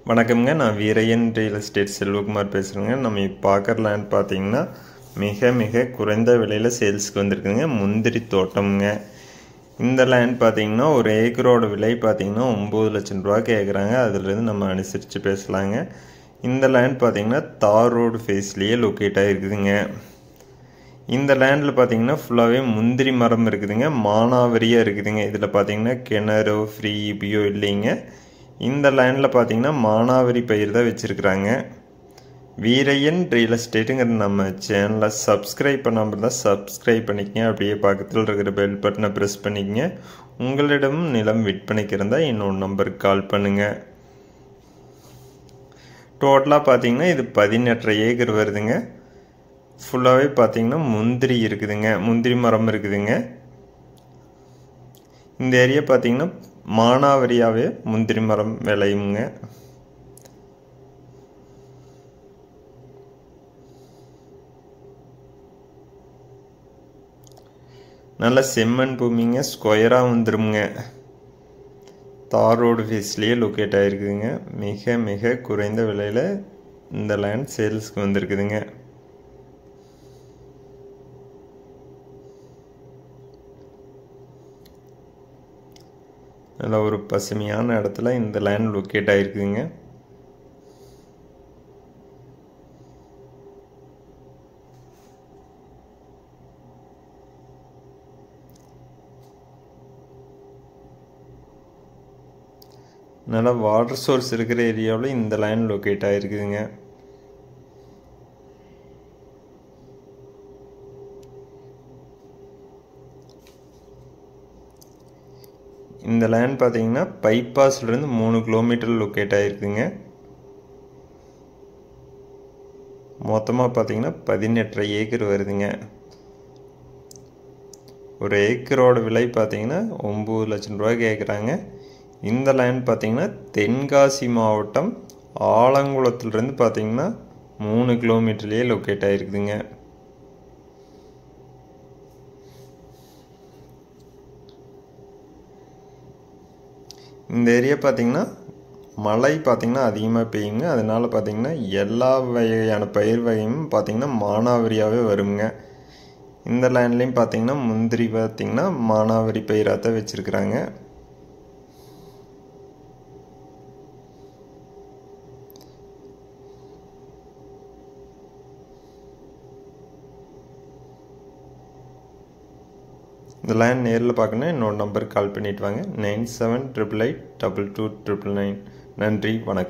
வணக்கம்ங்க. நான் Veeraiyan real estate Selvakumar பேசுகிறேங்க. நம்ம இப்போ பார்க்குற லேண்ட் பார்த்தீங்கன்னா மிக மிக குறைந்த விலையில் சேல்ஸுக்கு வந்திருக்குதுங்க. முந்திரி தோட்டம்ங்க. இந்த லேண்ட் பார்த்தீங்கன்னா ஒரு ஏக்கரோட விலை பார்த்தீங்கன்னா 9 லட்சம் ரூபா கேட்குறாங்க. அதுலேருந்து நம்ம அனுசரித்து பேசலாங்க. இந்த லேண்ட் பார்த்தீங்கன்னா தார் ரோடு ஃபேஸ்லேயே லொக்கேட் ஆகிருக்குதுங்க. இந்த லேண்டில் பார்த்தீங்கன்னா ஃபுல்லாகவே முந்திரி மரம் இருக்குதுங்க. மானாவரியாக இருக்குதுங்க. இதில் பார்த்தீங்கன்னா கிணறோ ஃப்ரீ இபியோ இல்லைங்க. இந்த லேண்டில் பார்த்தீங்கன்னா மானாவரி பயிர் தான் வச்சுருக்குறாங்க. வீரையன் ரியல் எஸ்டேட்டுங்கிற நம்ம சேனலை சப்ஸ்கிரைப் பண்ணாமல் இருந்தால் சப்ஸ்கிரைப் பண்ணிக்கங்க. அப்படியே பக்கத்தில் இருக்கிற பெல் பட்டனை ப்ரெஸ் பண்ணிக்கங்க. உங்களிடம் நிலம் விற்பனைக்கு இருந்தால் இன்னொரு நம்பருக்கு கால் பண்ணுங்கள். டோட்டலாக பார்த்தீங்கன்னா இது 18.5 ஏக்கர் வருதுங்க. ஃபுல்லாகவே பார்த்தீங்கன்னா முந்திரி இருக்குதுங்க. முந்திரி மரம் இருக்குதுங்க. இந்த ஏரியா பார்த்தீங்கன்னா மானாவரியாகவே முந்திரி மரம் விளையுங்க. நல்ல செம்மண் பூமிங்க. ஸ்கொயராக வந்துடுங்க. தார் ரோடு ஃபேஸ்லேயே லொக்கேட் ஆகிருக்குதுங்க. மிக மிக குறைந்த விலையில் இந்த லேண்ட் சேல்ஸ்க்கு வந்திருக்குதுங்க. நல்ல ஒரு பசுமையான இடத்துல இந்த லேண்ட் லொக்கேட் ஆகிருக்குதுங்க. நல்ல வாட்டர் சோர்ஸ் இருக்கிற ஏரியாவில் இந்த லேண்ட் லொக்கேட் ஆகிருக்குதுங்க. இந்த லேண்ட் பார்த்தீங்கன்னா பைபாஸ்லேருந்து 3 கிலோமீட்டர் லொக்கேட் ஆகிருக்குங்க. மொத்தமாக பார்த்தீங்கன்னா 18.5 ஏக்கர் வருதுங்க. ஒரு ஏக்கரோட விலை பார்த்தீங்கன்னா 9 லட்சம் ரூபா கேட்குறாங்க. இந்த லேண்ட் பார்த்தீங்கன்னா தென்காசி மாவட்டம் ஆலங்குளத்துலேருந்து பார்த்தீங்கன்னா 3 கிலோமீட்டர்லேயே லொக்கேட் ஆகிருக்குதுங்க. இந்த ஏரியா பார்த்தீங்கன்னா மழை பார்த்தீங்கன்னா அதிகமாக பெய்யுங்க. அதனால் பார்த்தீங்கன்னா எல்லா வகையான பயிர் வகையும் பார்த்தீங்கன்னா மானாவரியாகவே வருங்க. இந்த லேண்ட்லேயும் பார்த்தீங்கன்னா முந்திரி பார்த்தீங்கன்னா மானாவரி பயிராக தான் வச்சுருக்குறாங்க. இந்த லேண்ட் நேரில் பார்க்கணுன்னா இன்னொரு நம்பருக்கு கால் பண்ணிவிட்டு வாங்க. 9788822999. நன்றி, வணக்கம்.